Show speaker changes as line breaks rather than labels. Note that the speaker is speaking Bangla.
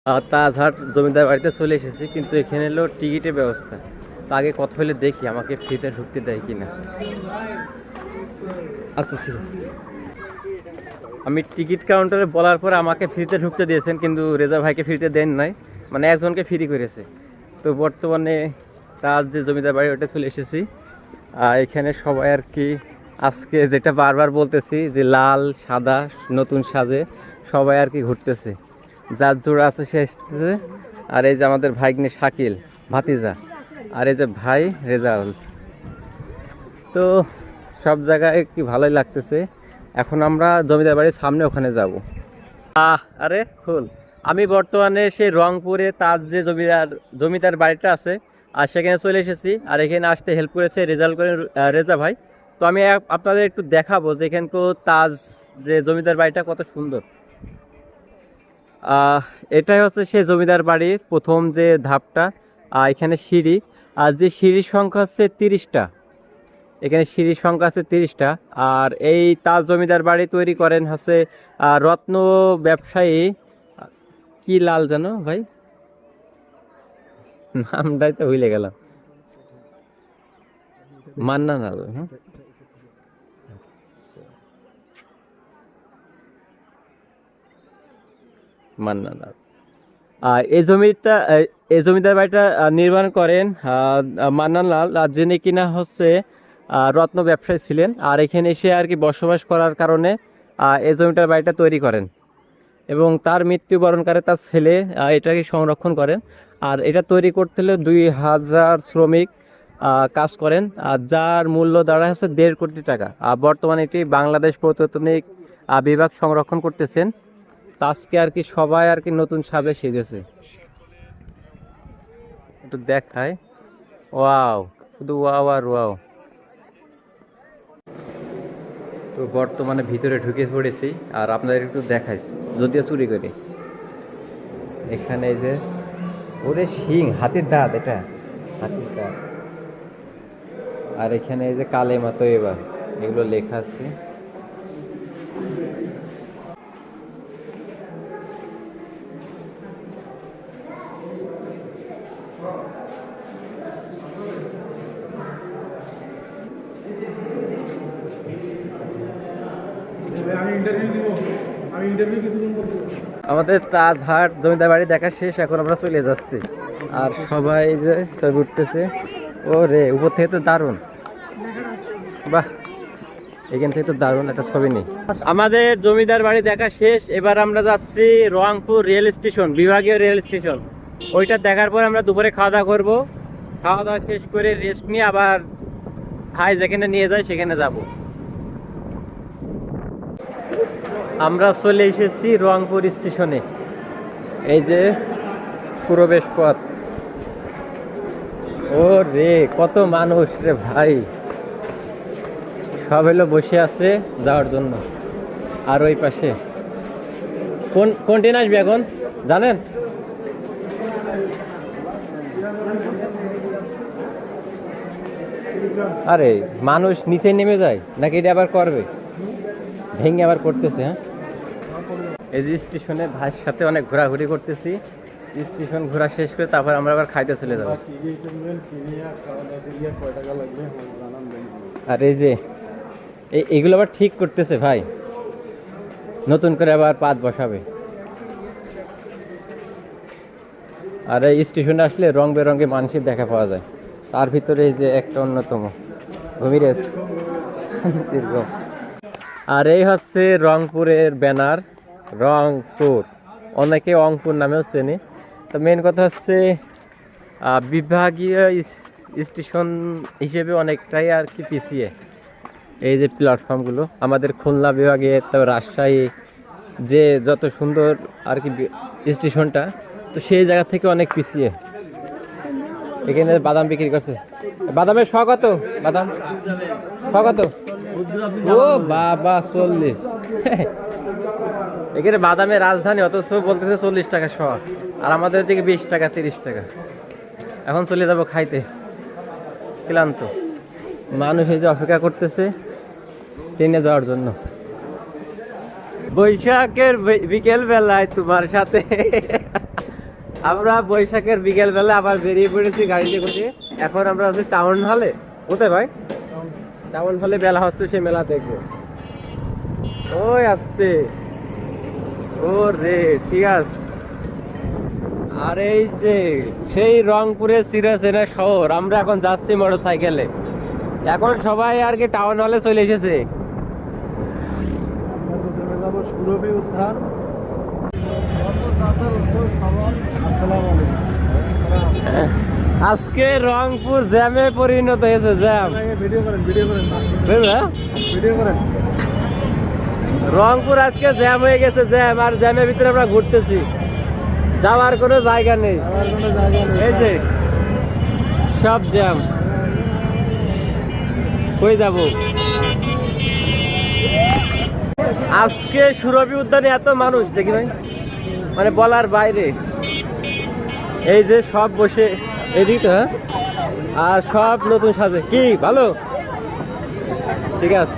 তাজহাট জমিদার বাড়িতে চলে এসেছি, কিন্তু এখানে এলো টিকিটের ব্যবস্থা। তো আগে কথা হলে দেখি আমাকে ফ্রিতে ঢুকতে দেয় কিনা। আচ্ছা ঠিক আছে, আমি টিকিট কাউন্টারে বলার পর আমাকে ফ্রিতে ঢুকতে দিয়েছেন, কিন্তু রেজা ভাইকে ফ্রিতে দেন নাই, মানে একজনকে ফ্রি করেছে। তো বর্তমানে তাজ যে জমিদার বাড়ি ওটা চলে এসেছি। এখানে সবাই আর কি আজকে যেটা বারবার বলতেছি যে লাল সাদা নতুন সাজে সবাই আর কি ঘুরতেছে, যার জোড়া আছে সে এসেছে। আর এই যে আমাদের ভাগ্নে শাকিল ভাতিজা, আর এই যে ভাই রেজাউল। তো সব জায়গায় কি ভালোই লাগতেছে। এখন আমরা জমিদার বাড়ির সামনে ওখানে যাব। আরে খুল, আমি বর্তমানে সেই রংপুরে তার যে জমিদার বাড়িটা আছে আর সেখানে চলে এসেছি। আর এখানে আসতে হেল্প করেছে রেজা ভাই। তো আমি আপনাদের একটু দেখাবো যে এখানকার তাজ যে জমিদার বাড়িটা কত সুন্দর। এটাই হচ্ছে সেই জমিদার বাড়ির প্রথম যে ধাপটা। এখানে সিঁড়ি, আর যে সিঁড়ির সংখ্যা হচ্ছে 30টা। এখানে সিঁড়ির সংখ্যা আছে 30টা। আর এই তাজ জমিদার বাড়ি তৈরি করেন হচ্ছে রত্ন ব্যবসায়ী কি লাল জানো ভাই, নামটাই তো ভুলে গেলাম, মান্না লাল। মান্না লাল। এই জমিদার বাড়িটা নির্মাণ করেন মান্নান লাল, আর যিনি কিনা হচ্ছে রত্ন ব্যবসায়ী ছিলেন। আর এখানে এসে আর কি বসবাস করার কারণে এই জমিদার বাড়িটা তৈরি করেন, এবং তার মৃত্যুবরণকালে তার ছেলে এটাকে সংরক্ষণ করেন। আর এটা তৈরি করতে হলে 2000 শ্রমিক কাজ করেন, আর যার মূল্য দাঁড়ায় হচ্ছে 1.5 কোটি টাকা। আর বর্তমানে এটি বাংলাদেশ প্রত্নতাত্ত্বিক বিভাগ সংরক্ষণ করতেছেন। আজকে আর কি সবাই আর কি নতুন সাজে সেজেছে, একটু দেখায়। ওয়াও, শুধু ওয়াও আর ওয়াও। তো বর্তমানে ভিতরে ঢুকে পড়েছি, আর আপনাদের একটু দেখাই, যদিও চুরি করে। এখানে এই যে ওরে শিং, হাতির দাঁত, এটা হাতির দাঁত। আর এখানে এই যে কালেমা তৈবা, এগুলো লেখা আছে। আমাদের তাজহাট জমিদার বাড়ি দেখা শেষ, এখন আমরা চলে যাচ্ছি। আর সবাই যে ছবি উঠতেছে। ও রে, উপর থেকে তো দারুণ, বাহ, এখান থেকে তো দারুণ একটা ছবি নেই। আমাদের জমিদার বাড়ি দেখা শেষ, এবার আমরা যাচ্ছি রংপুর রেল স্টেশন, বিভাগীয় রেল স্টেশন। ওইটা দেখার পর আমরা দুপুরে খাওয়া দাওয়া করবো। খাওয়া দাওয়া শেষ করে রেস্ট নিয়ে আবার ভাই যেখানে নিয়ে যায় সেখানে যাব। আমরা চলে এসেছি রংপুর স্টেশনে। এই যে প্রবেশ পথ। ও রে, কত মানুষ রে ভাই, সব হলো বসে আছে যাওয়ার জন্য। আর ওই পাশে কোন ট্রেন আসবে এখন জানেন? আরে মানুষ নিচে নেমে যায় নাকি এটা আবার করবে, ভেঙে আবার করতেছে। হ্যাঁ, এই যে স্টেশনে ভাইয়ের সাথে অনেক ঘোরাঘুরি করতেছি। স্টেশন ঘোরা শেষ করে তারপর আমরা আবার খাইতে চলে যাবো। আর এই যে এগুলো আবার ঠিক করতেছে ভাই, নতুন করে আবার পাত বসাবে। আর এই স্টেশনে আসলে রং বেরঙের মানুষের দেখা পাওয়া যায়, তার ভিতরে এই যে একটা অন্যতম ভূমিরেশ শান্তির রং। আর এই হচ্ছে রংপুরের ব্যানার, রংপুর, অনেকে অংপুর নামেও চেনে। তো মেন কথা হচ্ছে বিভাগীয় স্টেশন হিসেবে অনেকটাই আর কি পিছিয়ে। এই যে প্ল্যাটফর্মগুলো আমাদের খুলনা বিভাগে, তারপর রাজশাহী, যে যত সুন্দর আর কি স্টেশনটা, তো সেই জায়গা থেকে অনেক পিছিয়ে। এখানে বাদাম বিক্রি করছে, বাদামের শ কত? বাদাম শ কত? ও বাবা 40। এখানে বাদামের রাজধানী, অথচ বলতেছে 40 টাকা শ, আর আমাদের দিকে 20 টাকা 30 টাকা। এখন চলে যাব খাইতে, ক্লান্ত মানুষ এই যে অপেক্ষা করতেছে ট্রেনে যাওয়ার জন্য। বৈশাখের বিকেল বেলায় তোমার সাথে আমরা বৈশাখের বিকেল বেলা আবার বেরিয়ে পড়েছি গাড়িতে করে। এখন আমরা আছি টাউন হলে। কোথায় ভাই? টাউন হলে মেলা হচ্ছে, সেই মেলা দেখবো। ওই আসতে ও রে, ঠিক আছে। আর এই যে সেই রংপুরের চিরচেনা শহর, আমরা এখন যাচ্ছি মোটর সাইকেলে। এখন সবাই আর কি টাউন হলে চলে এসেছে। আজকে রংপুর জ্যামে পরিণত হয়েছে, জ্যাম। রংপুর আজকে জ্যাম হয়ে গেছে, জ্যাম। আর জ্যামের ভিতরে আমরা ঘুরতেছি, যাওয়ার কোনো জায়গা নেই। এই যে সব জ্যাম, কই যাব? আজকে সুরভি উদ্যানে এত মানুষ দেখি ভাই, মানে বলার বাইরে। এই যে সব বসে এদিক, হ্যাঁ, আর সব নতুন সাজে। কি ভালো, ঠিক আছে।